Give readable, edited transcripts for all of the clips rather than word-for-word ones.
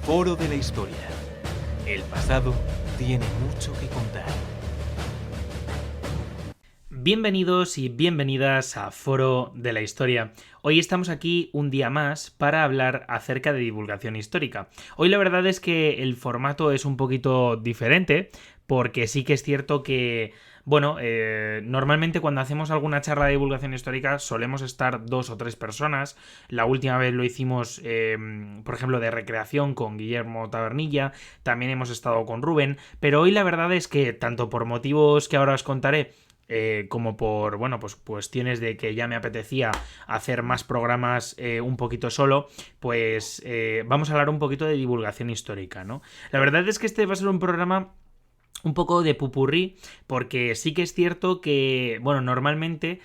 Foro de la Historia. El pasado tiene mucho que contar. Bienvenidos y bienvenidas a Foro de la Historia. Hoy estamos aquí un día más para hablar acerca de divulgación histórica. Hoy la verdad es que el formato es un poquito diferente, porque sí que es cierto que, normalmente cuando hacemos alguna charla de divulgación histórica solemos estar 2 o 3 personas. La última vez lo hicimos, por ejemplo, de recreación con Guillermo Tabernilla, también hemos estado con Rubén, pero hoy la verdad es que, tanto por motivos que ahora os contaré, como por, pues cuestiones de que ya me apetecía hacer más programas un poquito solo, pues vamos a hablar un poquito de divulgación histórica, ¿no? La verdad es que este va a ser un programa un poco de pupurrí, porque sí que es cierto que, normalmente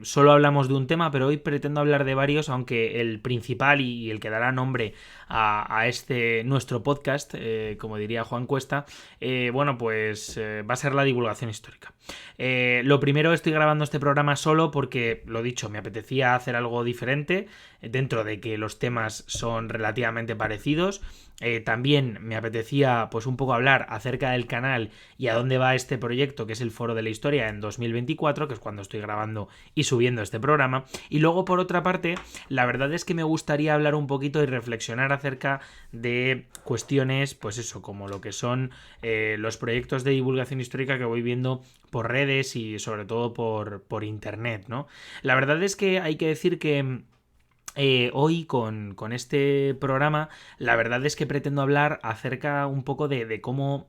solo hablamos de un tema, pero hoy pretendo hablar de varios, aunque el principal y el que dará nombre a este nuestro podcast, como diría Juan Cuesta, va a ser la divulgación histórica. Lo primero, estoy grabando este programa solo porque, lo dicho, me apetecía hacer algo diferente, dentro de que los temas son relativamente parecidos. También me apetecía pues un poco hablar acerca del canal y a dónde va este proyecto, que es el Foro de la Historia, en 2024, que es cuando estoy grabando y subiendo este programa. Y luego, por otra parte, la verdad es que me gustaría hablar un poquito y reflexionar acerca de cuestiones, pues eso, como lo que son los proyectos de divulgación histórica que voy viendo por redes y sobre todo por internet, ¿no? La verdad es que hay que decir que hoy con este programa, la verdad es que pretendo hablar acerca un poco de cómo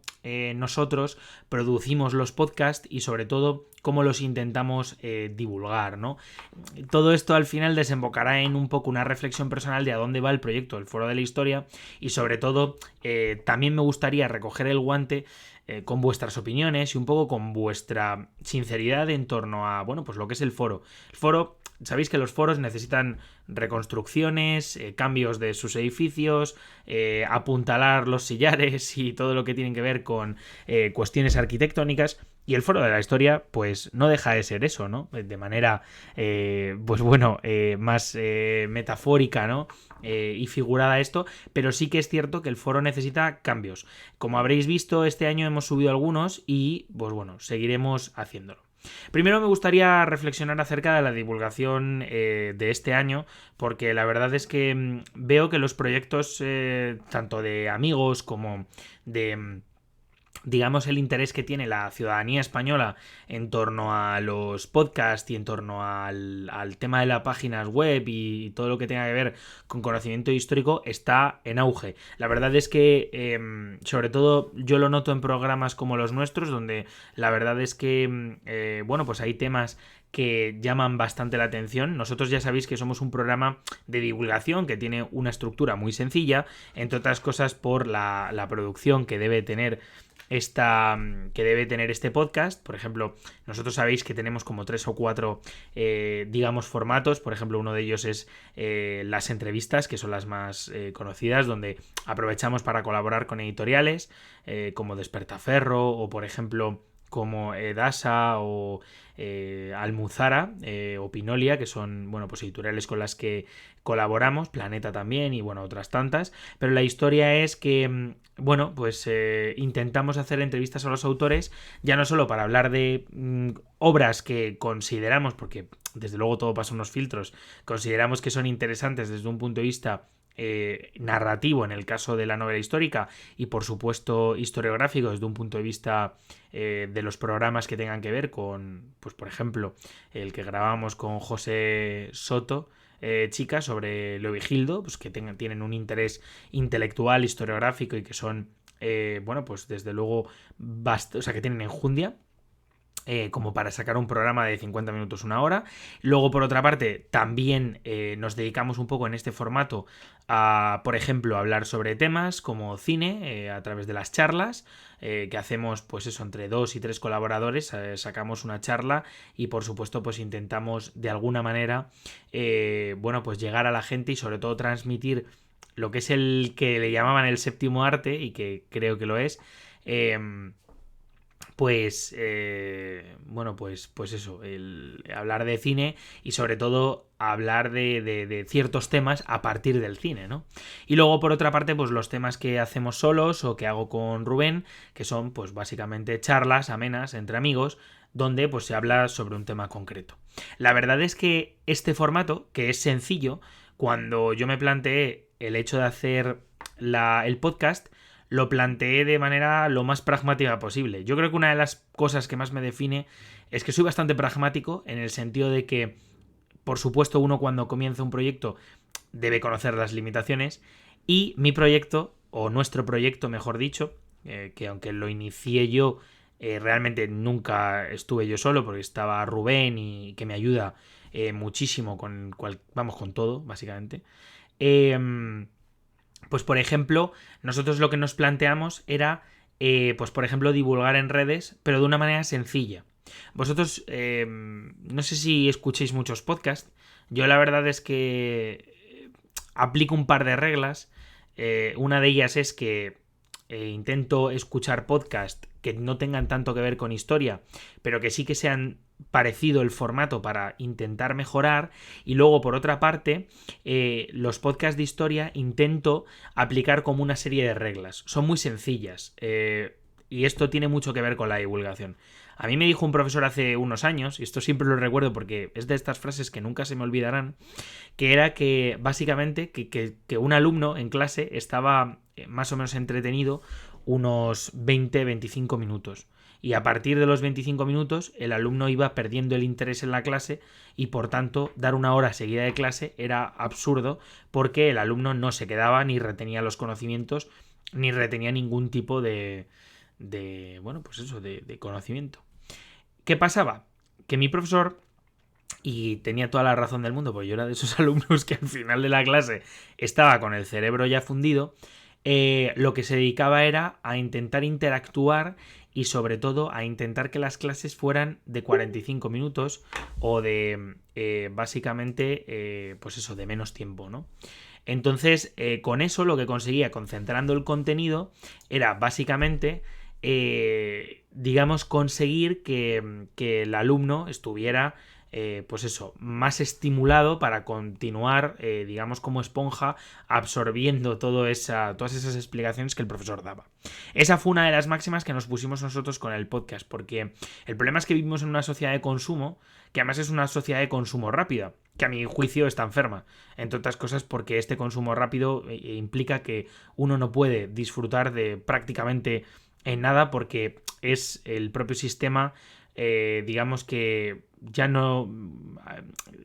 nosotros producimos los podcasts y sobre todo cómo los intentamos divulgar, ¿no? Todo esto al final desembocará en un poco una reflexión personal de a dónde va el proyecto del Foro de la Historia y sobre todo también me gustaría recoger el guante con vuestras opiniones y un poco con vuestra sinceridad en torno a, pues lo que es el foro. El foro, sabéis que los foros necesitan reconstrucciones, cambios de sus edificios, apuntalar los sillares y todo lo que tiene que ver con cuestiones arquitectónicas. Y el Foro de la Historia, pues no deja de ser eso, ¿no? De manera, más metafórica, ¿no? Y figurada esto, pero sí que es cierto que el foro necesita cambios. Como habréis visto, este año hemos subido algunos y, seguiremos haciéndolo. Primero me gustaría reflexionar acerca de la divulgación de este año, porque la verdad es que veo que los proyectos, tanto de amigos como de digamos, el interés que tiene la ciudadanía española en torno a los podcasts y en torno al tema de las páginas web y todo lo que tenga que ver con conocimiento histórico está en auge. La verdad es que, sobre todo, yo lo noto en programas como los nuestros, donde la verdad es que, pues hay temas que llaman bastante la atención. Nosotros ya sabéis que somos un programa de divulgación que tiene una estructura muy sencilla, entre otras cosas por la producción que debe tener este podcast. Por ejemplo, nosotros sabéis que tenemos como 3 o 4 formatos. Por ejemplo, uno de ellos es las entrevistas, que son las más conocidas, donde aprovechamos para colaborar con editoriales como Despertaferro o, por ejemplo, como Edasa o Almuzara o Pinolia, que son editoriales con las que colaboramos, Planeta también y otras tantas. Pero la historia es que intentamos hacer entrevistas a los autores, ya no solo para hablar de obras que consideramos, porque desde luego todo pasa unos filtros, consideramos que son interesantes desde un punto de vista narrativo en el caso de la novela histórica y por supuesto historiográfico desde un punto de vista de los programas que tengan que ver con, pues por ejemplo, el que grabamos con José Soto, chicas sobre Leovigildo, pues que tienen un interés intelectual, historiográfico y que son, desde luego, que tienen enjundia. Como para sacar un programa de 50 minutos, una hora. Luego, por otra parte, también nos dedicamos un poco en este formato a, por ejemplo, hablar sobre temas como cine, a través de las charlas, que hacemos, pues eso, entre 2 y 3 colaboradores, sacamos una charla y, por supuesto, pues intentamos de alguna manera, llegar a la gente y sobre todo transmitir lo que es el que le llamaban el séptimo arte y que creo que lo es, pues eso, el hablar de cine y sobre todo a hablar de ciertos temas a partir del cine, ¿no? Y luego, por otra parte, pues los temas que hacemos solos o que hago con Rubén, que son pues básicamente charlas amenas entre amigos, donde pues se habla sobre un tema concreto. La verdad es que este formato, que es sencillo, cuando yo me planteé el hecho de hacer el podcast, lo planteé de manera lo más pragmática posible. Yo creo que una de las cosas que más me define es que soy bastante pragmático, en el sentido de que, por supuesto, uno cuando comienza un proyecto debe conocer las limitaciones, y mi proyecto, o nuestro proyecto mejor dicho, que aunque lo inicié yo, realmente nunca estuve yo solo, porque estaba Rubén y que me ayuda muchísimo con todo, básicamente. Pues por ejemplo, nosotros lo que nos planteamos era, pues por ejemplo, divulgar en redes, pero de una manera sencilla. Vosotros, no sé si escuchéis muchos podcasts. Yo la verdad es que aplico un par de reglas. Una de ellas es que intento escuchar podcasts que no tengan tanto que ver con historia, pero que sí que sean parecido el formato para intentar mejorar. Y luego, por otra parte, los podcasts de historia intento aplicar como una serie de reglas. Son muy sencillas, y esto tiene mucho que ver con la divulgación. A mí me dijo un profesor hace unos años, y esto siempre lo recuerdo porque es de estas frases que nunca se me olvidarán, que era que básicamente que un alumno en clase estaba más o menos entretenido unos 20-25 minutos. Y a partir de los 25 minutos el alumno iba perdiendo el interés en la clase, y por tanto dar una hora seguida de clase era absurdo, porque el alumno no se quedaba ni retenía los conocimientos ni retenía ningún tipo de conocimiento. ¿Qué pasaba? Que mi profesor, y tenía toda la razón del mundo, porque yo era de esos alumnos que al final de la clase estaba con el cerebro ya fundido, lo que se dedicaba era a intentar interactuar y sobre todo a intentar que las clases fueran de 45 minutos o de básicamente pues eso, de menos tiempo, ¿no? Entonces, con eso lo que conseguía, concentrando el contenido, era básicamente digamos, conseguir que el alumno estuviera pues eso, más estimulado para continuar, digamos, como esponja, absorbiendo todas esas explicaciones que el profesor daba. Esa fue una de las máximas que nos pusimos nosotros con el podcast, porque el problema es que vivimos en una sociedad de consumo, que además es una sociedad de consumo rápida, que a mi juicio está enferma, entre otras cosas porque este consumo rápido implica que uno no puede disfrutar de prácticamente en nada, porque es el propio sistema, digamos que ya no,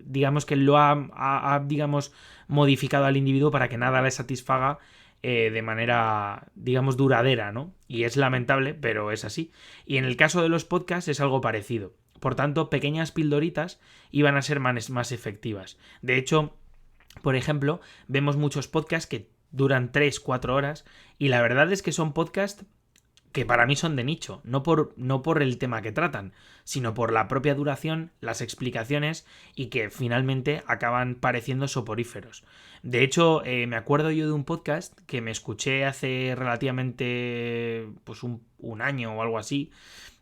digamos que lo ha digamos, modificado al individuo para que nada le satisfaga de manera, digamos, duradera, ¿no? Y es lamentable, pero es así. Y en el caso de los podcasts es algo parecido. Por tanto, pequeñas pildoritas iban a ser más efectivas. De hecho, por ejemplo, vemos muchos podcasts que duran 3-4 horas, y la verdad es que son podcasts que para mí son de nicho, no por el tema que tratan, sino por la propia duración, las explicaciones, y que finalmente acaban pareciendo soporíferos. De hecho, me acuerdo yo de un podcast que me escuché hace relativamente pues un año o algo así,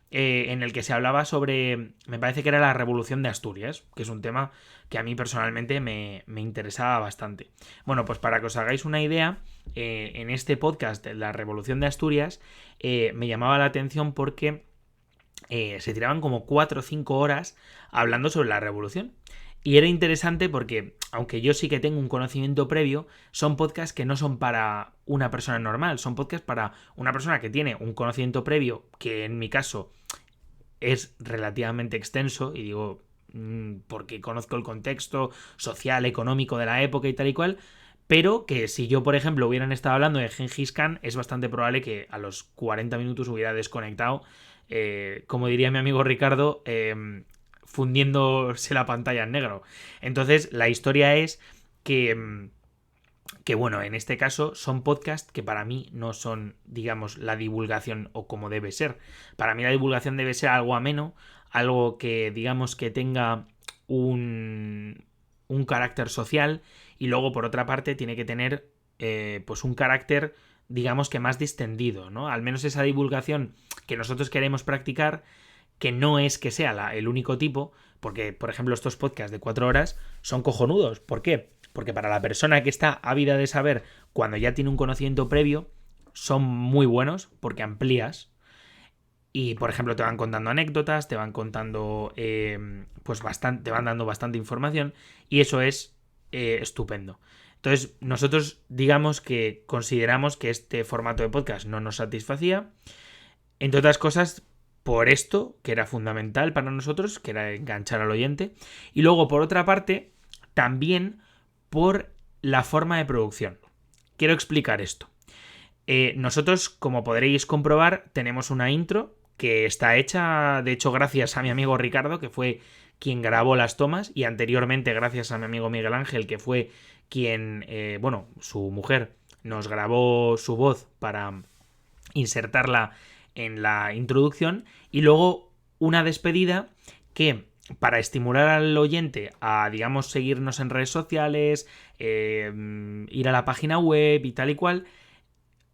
en el que se hablaba sobre, me parece que era la Revolución de Asturias, que es un tema que a mí personalmente me interesaba bastante. Bueno, pues para que os hagáis una idea, en este podcast de la Revolución de Asturias me llamaba la atención porque se tiraban como 4 o 5 horas hablando sobre la revolución. Y era interesante porque, aunque yo sí que tengo un conocimiento previo, son podcasts que no son para una persona normal, son podcasts para una persona que tiene un conocimiento previo, que en mi caso es relativamente extenso, y digo porque conozco el contexto social, económico de la época y tal y cual, pero que si yo, por ejemplo, hubieran estado hablando de Gengis Khan, es bastante probable que a los 40 minutos hubiera desconectado, como diría mi amigo Ricardo, fundiéndose la pantalla en negro. Entonces, la historia es que bueno, en este caso son podcasts que para mí no son, digamos, la divulgación o como debe ser. Para mí la divulgación debe ser algo ameno, algo que, digamos, que tenga un carácter social, y luego, por otra parte, tiene que tener pues un carácter, digamos, que más distendido, ¿no? Al menos esa divulgación que nosotros queremos practicar, que no es que sea el único tipo, porque, por ejemplo, estos podcasts de 4 horas son cojonudos. ¿Por qué? Porque para la persona que está ávida de saber cuando ya tiene un conocimiento previo, son muy buenos porque amplías. Y, por ejemplo, te van contando anécdotas, te van contando, pues bastante, te van dando bastante información y eso es estupendo. Entonces, nosotros digamos que consideramos que este formato de podcast no nos satisfacía, entre otras cosas, por esto, que era fundamental para nosotros, que era enganchar al oyente, y luego, por otra parte, también por la forma de producción. Quiero explicar esto. Nosotros, como podréis comprobar, tenemos una intro que está hecha, de hecho, gracias a mi amigo Ricardo, que fue quien grabó las tomas, y anteriormente gracias a mi amigo Miguel Ángel, que fue quien, su mujer, nos grabó su voz para insertarla en la introducción, y luego una despedida que, para estimular al oyente a, digamos, seguirnos en redes sociales, ir a la página web y tal y cual,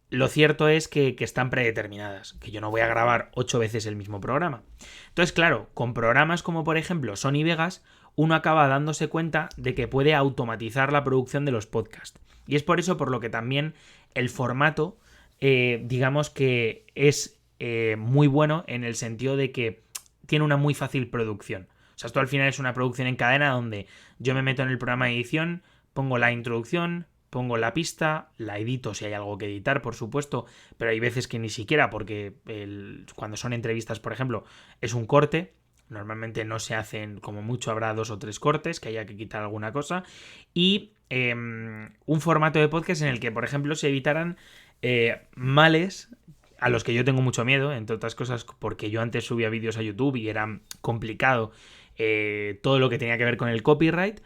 lo cierto es que están predeterminadas, que yo no voy a grabar 8 veces el mismo programa. Entonces, claro, con programas como por ejemplo Sony Vegas, uno acaba dándose cuenta de que puede automatizar la producción de los podcasts. Y es por eso por lo que también el formato, digamos que es muy bueno en el sentido de que tiene una muy fácil producción. O sea, esto al final es una producción en cadena donde yo me meto en el programa de edición, pongo la introducción, pongo la pista, la edito si hay algo que editar, por supuesto, pero hay veces que ni siquiera, porque cuando son entrevistas, por ejemplo, es un corte. Normalmente no se hacen, como mucho habrá 2 o 3 cortes, que haya que quitar alguna cosa. Y un formato de podcast en el que, por ejemplo, se evitaran males a los que yo tengo mucho miedo, entre otras cosas porque yo antes subía vídeos a YouTube y era complicado todo lo que tenía que ver con el copyright,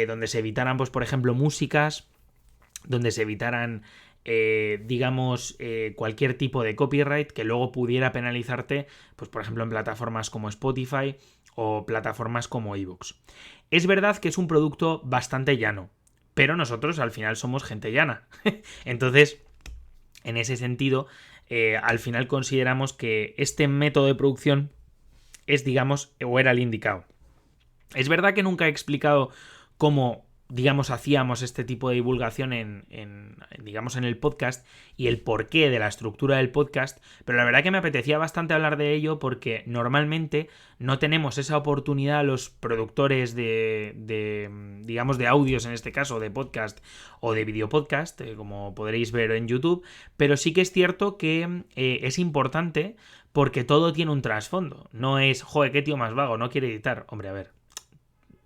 donde se evitaran, pues, por ejemplo, músicas, donde se evitaran, cualquier tipo de copyright que luego pudiera penalizarte, pues por ejemplo en plataformas como Spotify o plataformas como iVoox. Es verdad que es un producto bastante llano, pero nosotros al final somos gente llana. Entonces, en ese sentido, al final consideramos que este método de producción es, digamos, o era el indicado. Es verdad que nunca he explicado cómo, digamos, hacíamos este tipo de divulgación en el podcast y el porqué de la estructura del podcast, pero la verdad que me apetecía bastante hablar de ello porque normalmente no tenemos esa oportunidad los productores digamos, de audios, en este caso, de podcast o de videopodcast, como podréis ver en YouTube, pero sí que es cierto que es importante porque todo tiene un trasfondo. No es, joder, qué tío más vago, no quiere editar. Hombre, a ver,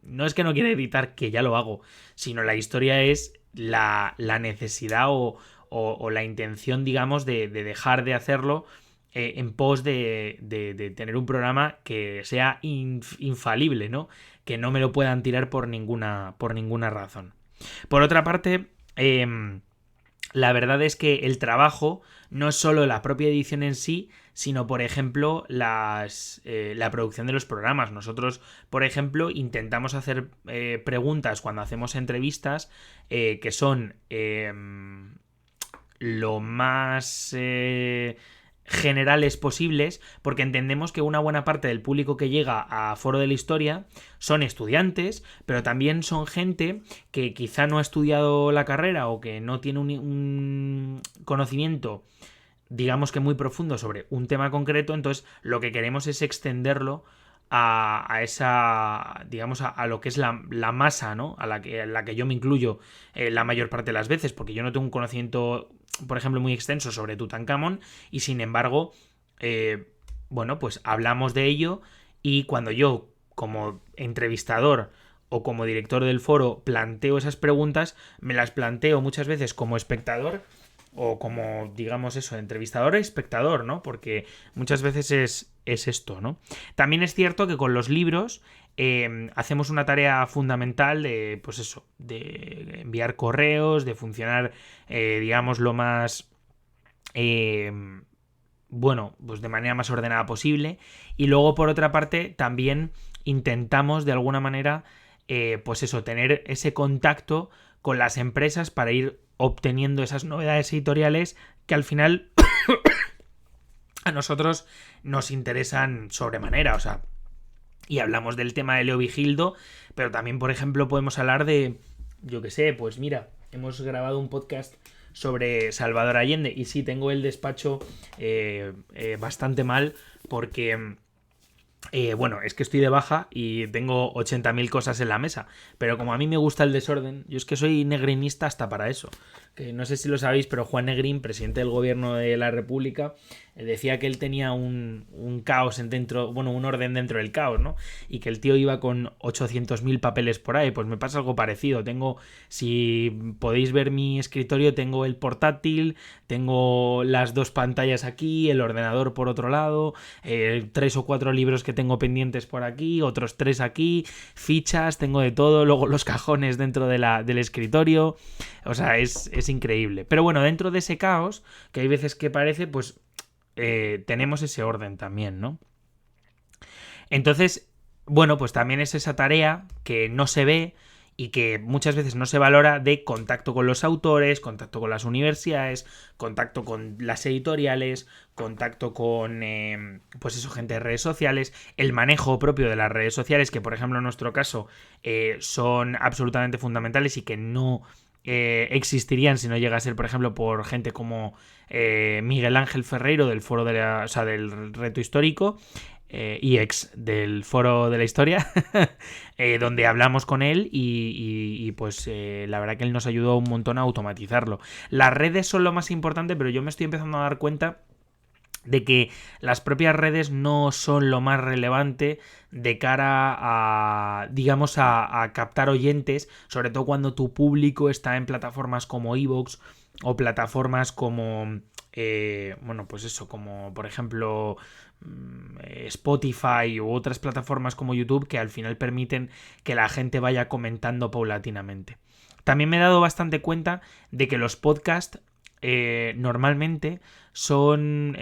no es que no quiera editar, que ya lo hago, sino la historia es la necesidad o la intención, digamos, de dejar de hacerlo en pos de tener un programa que sea infalible, ¿no? Que no me lo puedan tirar por ninguna razón. Por otra parte, la verdad es que el trabajo no es solo la propia edición en sí, sino, por ejemplo, la producción de los programas. Nosotros, por ejemplo, intentamos hacer preguntas cuando hacemos entrevistas que son lo más generales posibles, porque entendemos que una buena parte del público que llega a Foro de la Historia son estudiantes, pero también son gente que quizá no ha estudiado la carrera o que no tiene un conocimiento, digamos que muy profundo, sobre un tema concreto. Entonces lo que queremos es extenderlo a esa, digamos, a lo que es la masa, ¿no? A la que yo me incluyo la mayor parte de las veces, porque yo no tengo un conocimiento, por ejemplo, muy extenso sobre Tutankamón, y sin embargo, pues hablamos de ello, y cuando yo, como entrevistador o como director del foro, planteo esas preguntas, me las planteo muchas veces como espectador o como, digamos eso, entrevistador e espectador, ¿no? Porque muchas veces es esto, ¿no? También es cierto que con los libros hacemos una tarea fundamental de, pues eso, de enviar correos, de funcionar, digamos, lo más, pues de manera más ordenada posible. Y luego, por otra parte, también intentamos, de alguna manera, pues eso, tener ese contacto con las empresas para ir obteniendo esas novedades editoriales que al final a nosotros nos interesan sobremanera, o sea, y hablamos del tema de Leovigildo, pero también, por ejemplo, podemos hablar de, yo qué sé, pues mira, hemos grabado un podcast sobre Salvador Allende y sí, tengo el despacho bastante mal porque... bueno, es que estoy de baja y tengo 80.000 cosas en la mesa, pero como a mí me gusta el desorden, yo es que soy negrinista hasta para eso. Que no sé si lo sabéis, pero Juan Negrín, presidente del gobierno de la República, decía que él tenía un caos dentro, bueno, un orden dentro del caos, ¿no? Y que el tío iba con 800.000 papeles por ahí. Pues me pasa algo parecido. Tengo, si podéis ver mi escritorio, tengo el portátil, tengo las 2 pantallas aquí, el ordenador por otro lado, 3 o 4 libros que tengo pendientes por aquí, otros 3 aquí, fichas, tengo de todo, luego los cajones dentro del escritorio. O sea, es increíble. Pero bueno, dentro de ese caos, que hay veces que parece, pues tenemos ese orden también, ¿no? Entonces, bueno, pues también es esa tarea que no se ve y que muchas veces no se valora, de contacto con los autores, contacto con las universidades, contacto con las editoriales, contacto con, pues eso, gente de redes sociales, el manejo propio de las redes sociales, que por ejemplo en nuestro caso son absolutamente fundamentales y que no existirían si no llega a ser, por ejemplo, por gente como Miguel Ángel Ferreiro del foro o sea, del reto histórico, y ex del foro de la historia, donde hablamos con él y pues la verdad que él nos ayudó un montón a automatizarlo. Las redes son lo más importante, pero yo me estoy empezando a dar cuenta de que las propias redes no son lo más relevante de cara a, digamos, a captar oyentes, sobre todo cuando tu público está en plataformas como iVoox o plataformas como, bueno, pues eso, como por ejemplo Spotify u otras plataformas como YouTube, que al final permiten que la gente vaya comentando paulatinamente. También me he dado bastante cuenta de que los podcasts normalmente son,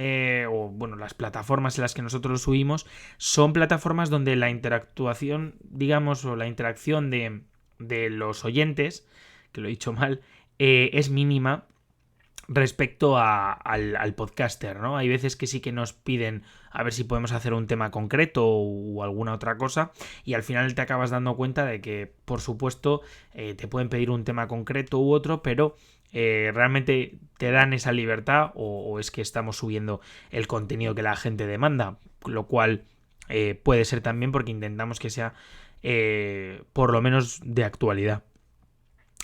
o bueno, las plataformas en las que nosotros subimos son plataformas donde la interactuación, digamos, o la interacción de los oyentes, que lo he dicho mal, es mínima respecto al podcaster, ¿no? Hay veces que sí que nos piden a ver si podemos hacer un tema concreto o alguna otra cosa, y al final te acabas dando cuenta de que, por supuesto, te pueden pedir un tema concreto u otro, pero realmente te dan esa libertad o es que estamos subiendo el contenido que la gente demanda, lo cual puede ser también porque intentamos que sea por lo menos de actualidad.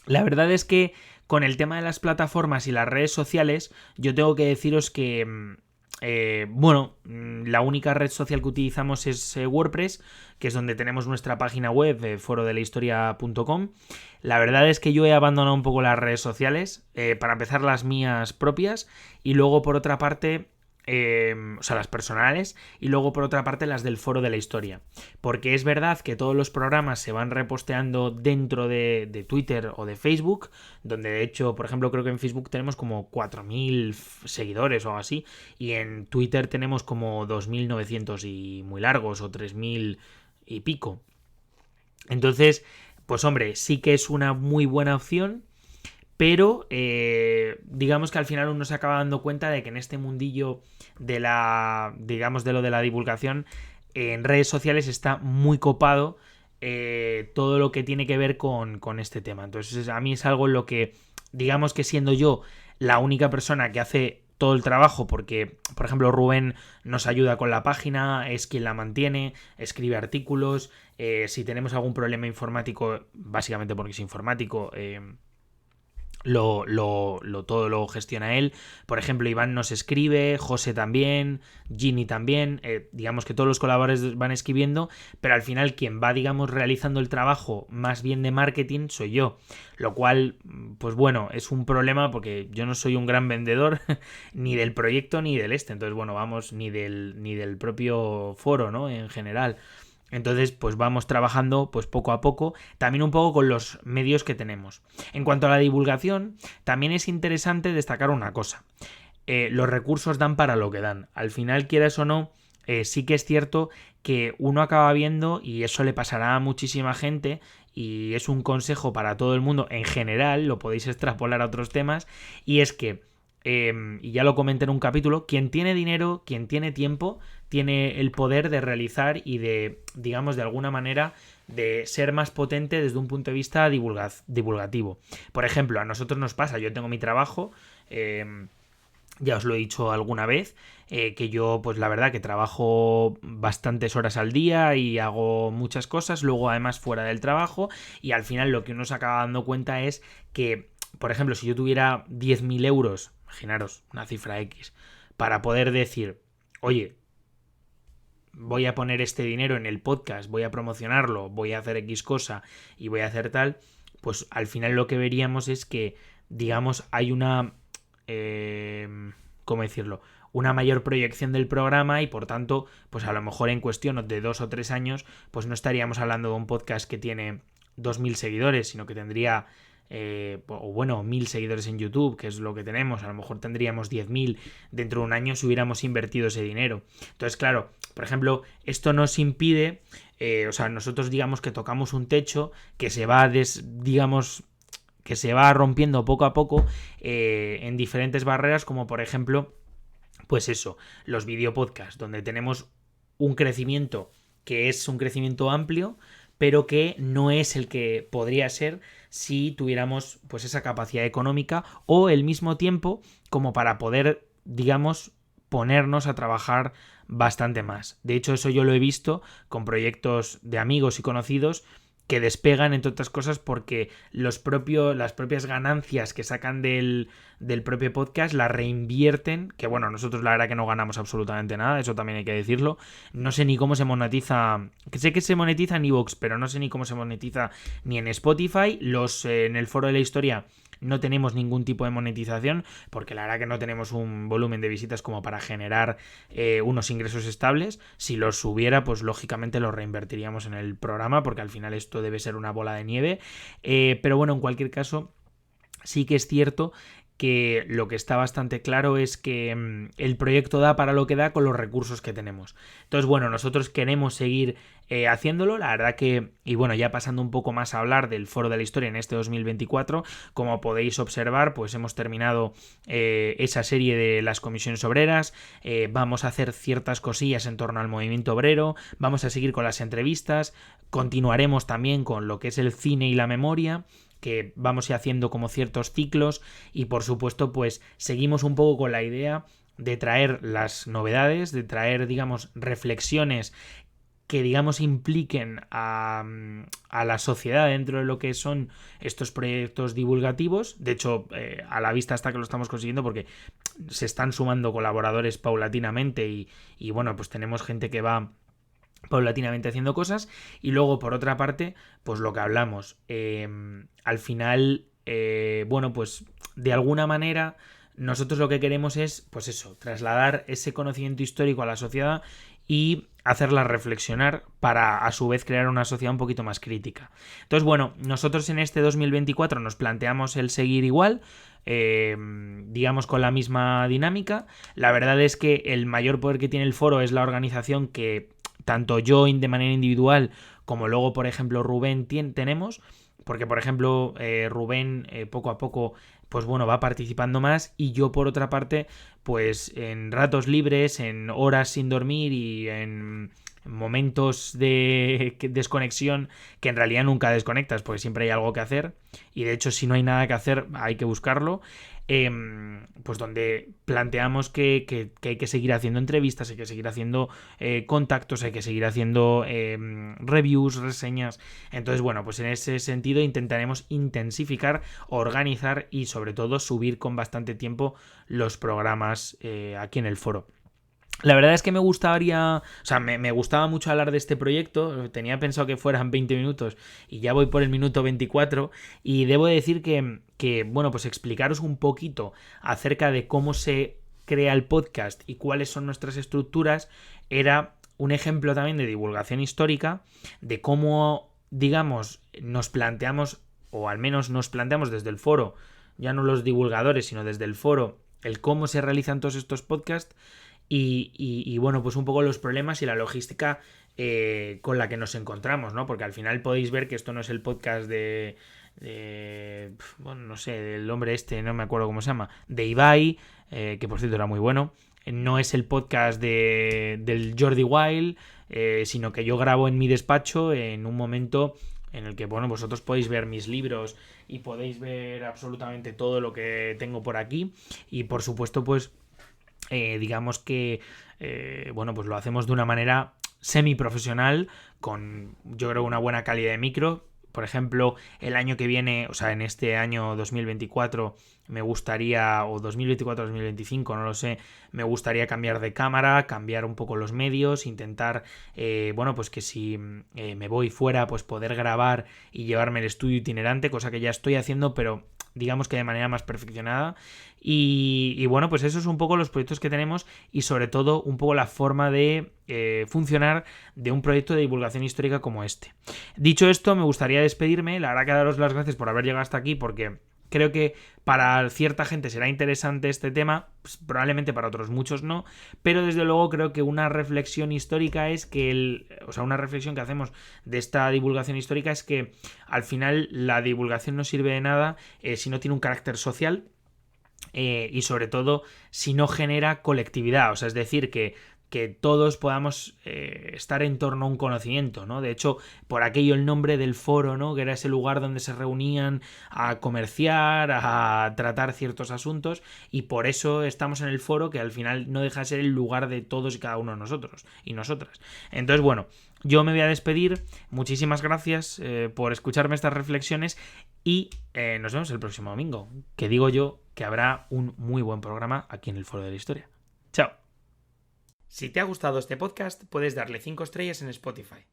La verdad es que con el tema de las plataformas y las redes sociales, yo tengo que deciros que, bueno, la única red social que utilizamos es WordPress, que es donde tenemos nuestra página web, forodelahistoria.com. La verdad es que yo he abandonado un poco las redes sociales, para empezar las mías propias, y luego por otra parte... o sea, las personales, y luego por otra parte las del foro de la historia, porque es verdad que todos los programas se van reposteando dentro de Twitter o de Facebook, donde de hecho, por ejemplo, creo que en Facebook tenemos como 4.000 seguidores o algo así, y en Twitter tenemos como 2.900 y muy largos, o 3.000 y pico. Entonces, pues hombre, sí que es una muy buena opción, pero digamos que al final uno se acaba dando cuenta de que en este mundillo de la, digamos, de lo de la divulgación en redes sociales está muy copado todo lo que tiene que ver con este tema. Entonces a mí es algo en lo que, digamos que siendo yo la única persona que hace todo el trabajo, porque por ejemplo Rubén nos ayuda con la página, es quien la mantiene, escribe artículos, si tenemos algún problema informático, básicamente porque es informático, todo lo gestiona él. Por ejemplo, Iván nos escribe, José también, Ginny también, digamos que todos los colaboradores van escribiendo, pero al final quien va, digamos, realizando el trabajo más bien de marketing soy yo, lo cual, pues bueno, es un problema porque yo no soy un gran vendedor ni del proyecto ni del entonces bueno, vamos, ni del propio foro, ¿no? En general. Entonces, pues vamos trabajando pues poco a poco, también un poco con los medios que tenemos. En cuanto a la divulgación, también es interesante destacar una cosa. Los recursos dan para lo que dan. Al final, quieras o no, sí que es cierto que uno acaba viendo, y eso le pasará a muchísima gente, y es un consejo para todo el mundo en general, lo podéis extrapolar a otros temas, y es que y ya lo comenté en un capítulo, quien tiene dinero, quien tiene tiempo, tiene el poder de realizar y de, digamos, de alguna manera, de ser más potente desde un punto de vista divulgativo. Por ejemplo, a nosotros nos pasa, yo tengo mi trabajo, ya os lo he dicho alguna vez, que yo pues la verdad que trabajo bastantes horas al día y hago muchas cosas, luego además fuera del trabajo, y al final lo que uno se acaba dando cuenta es que, por ejemplo, si yo tuviera 10.000 euros, imaginaros una cifra X, para poder decir, oye, voy a poner este dinero en el podcast, voy a promocionarlo, voy a hacer X cosa y voy a hacer tal, pues al final lo que veríamos es que, digamos, hay una... ¿cómo decirlo? Una mayor proyección del programa y por tanto, pues a lo mejor en cuestión de 2 o 3 años, pues no estaríamos hablando de un podcast que tiene 2.000 seguidores, sino que tendría o bueno, 1.000 seguidores en YouTube, que es lo que tenemos, a lo mejor tendríamos 10.000 dentro de un año si hubiéramos invertido ese dinero. Entonces, claro, por ejemplo, esto nos impide, o sea, nosotros digamos que tocamos un techo que se va, digamos, que se va rompiendo poco a poco en diferentes barreras, como por ejemplo, pues eso, los videopodcasts, donde tenemos un crecimiento que es un crecimiento amplio, pero que no es el que podría ser si tuviéramos pues esa capacidad económica o el mismo tiempo como para poder, digamos, ponernos a trabajar bastante más. De hecho, eso yo lo he visto con proyectos de amigos y conocidos que despegan, entre otras cosas, porque las propias ganancias que sacan del propio podcast las reinvierten, que bueno, nosotros la verdad que no ganamos absolutamente nada, eso también hay que decirlo. No sé ni cómo se monetiza, que sé que se monetiza en iVoox, pero no sé ni cómo se monetiza ni en Spotify. En el foro de la historia no tenemos ningún tipo de monetización, porque la verdad que no tenemos un volumen de visitas como para generar unos ingresos estables. Si los hubiera, pues lógicamente los reinvertiríamos en el programa, porque al final esto debe ser una bola de nieve. Pero bueno, en cualquier caso, sí que es cierto que lo que está bastante claro es que el proyecto da para lo que da con los recursos que tenemos. Entonces, bueno, nosotros queremos seguir haciéndolo, la verdad que, y bueno, ya pasando un poco más a hablar del Foro de la Historia en este 2024, como podéis observar, pues hemos terminado esa serie de las comisiones obreras, vamos a hacer ciertas cosillas en torno al movimiento obrero, vamos a seguir con las entrevistas, continuaremos también con lo que es el cine y la memoria, que vamos a ir haciendo como ciertos ciclos y por supuesto pues seguimos un poco con la idea de traer las novedades, de traer digamos reflexiones que digamos impliquen a la sociedad dentro de lo que son estos proyectos divulgativos. De hecho, a la vista está que lo estamos consiguiendo porque se están sumando colaboradores paulatinamente y bueno, pues tenemos gente que va paulatinamente haciendo cosas. Y luego por otra parte pues lo que hablamos al final bueno pues de alguna manera nosotros lo que queremos es pues eso, trasladar ese conocimiento histórico a la sociedad y hacerla reflexionar para a su vez crear una sociedad un poquito más crítica. Entonces bueno, nosotros en este 2024 nos planteamos el seguir igual, digamos con la misma dinámica. La verdad es que el mayor poder que tiene el foro es la organización que tanto yo de manera individual como luego, por ejemplo, Rubén tenemos, porque, por ejemplo, Rubén poco a poco, pues bueno, va participando más y yo, por otra parte, pues en ratos libres, en horas sin dormir y en momentos de desconexión que en realidad nunca desconectas porque siempre hay algo que hacer y de hecho si no hay nada que hacer hay que buscarlo, pues donde planteamos que hay que seguir haciendo entrevistas, hay que seguir haciendo contactos, hay que seguir haciendo reviews, reseñas. Entonces bueno, pues en ese sentido intentaremos intensificar, organizar y sobre todo subir con bastante tiempo los programas aquí en el foro. La verdad es que me gustaría, o sea, me gustaba mucho hablar de este proyecto, tenía pensado que fueran 20 minutos y ya voy por el minuto 24 y debo decir bueno, pues explicaros un poquito acerca de cómo se crea el podcast y cuáles son nuestras estructuras era un ejemplo también de divulgación histórica, de cómo, digamos, nos planteamos, o al menos nos planteamos desde el foro, ya no los divulgadores, sino desde el foro, el cómo se realizan todos estos podcasts. Y bueno, pues un poco los problemas y la logística con la que nos encontramos, ¿no? Porque al final podéis ver que esto no es el podcast bueno, no sé, del hombre este, no me acuerdo cómo se llama, de Ibai, que por cierto era muy bueno. No es el podcast del Jordi Wild, sino que yo grabo en mi despacho en un momento en el que, bueno, vosotros podéis ver mis libros y podéis ver absolutamente todo lo que tengo por aquí. Y por supuesto, pues, digamos que, bueno, pues lo hacemos de una manera semiprofesional, con, yo creo, una buena calidad de micro. Por ejemplo, el año que viene, o sea, en este año 2024, me gustaría, o 2024-2025, no lo sé, me gustaría cambiar de cámara, cambiar un poco los medios, intentar, bueno, pues que si me voy fuera, pues poder grabar y llevarme el estudio itinerante, cosa que ya estoy haciendo, pero digamos que de manera más perfeccionada. Y bueno, pues eso es un poco los proyectos que tenemos y sobre todo un poco la forma de funcionar de un proyecto de divulgación histórica como este. Dicho esto, me gustaría despedirme. La verdad que daros las gracias por haber llegado hasta aquí, porque creo que para cierta gente será interesante este tema, pues probablemente para otros muchos no, pero desde luego creo que una reflexión histórica es que una reflexión que hacemos de esta divulgación histórica es que al final la divulgación no sirve de nada si no tiene un carácter social. Y sobre todo si no genera colectividad, o sea, es decir, que todos podamos estar en torno a un conocimiento, ¿no? De hecho, por aquello el nombre del foro, ¿no? Que era ese lugar donde se reunían a comerciar, a tratar ciertos asuntos, y por eso estamos en el foro, que al final no deja de ser el lugar de todos y cada uno de nosotros y nosotras. Entonces, bueno, yo me voy a despedir. Muchísimas gracias por escucharme estas reflexiones y nos vemos el próximo domingo, que digo yo que habrá un muy buen programa aquí en el Foro de la Historia. ¡Chao! Si te ha gustado este podcast, puedes darle 5 estrellas en Spotify.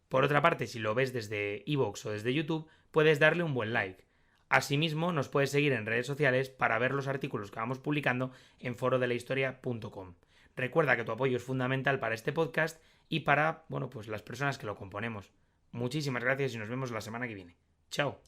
Por otra parte, si lo ves desde iVoox o desde YouTube, puedes darle un buen like. Asimismo, nos puedes seguir en redes sociales para ver los artículos que vamos publicando en forodelahistoria.com. Recuerda que tu apoyo es fundamental para este podcast y para, bueno, pues las personas que lo componemos. Muchísimas gracias y nos vemos la semana que viene. ¡Chao!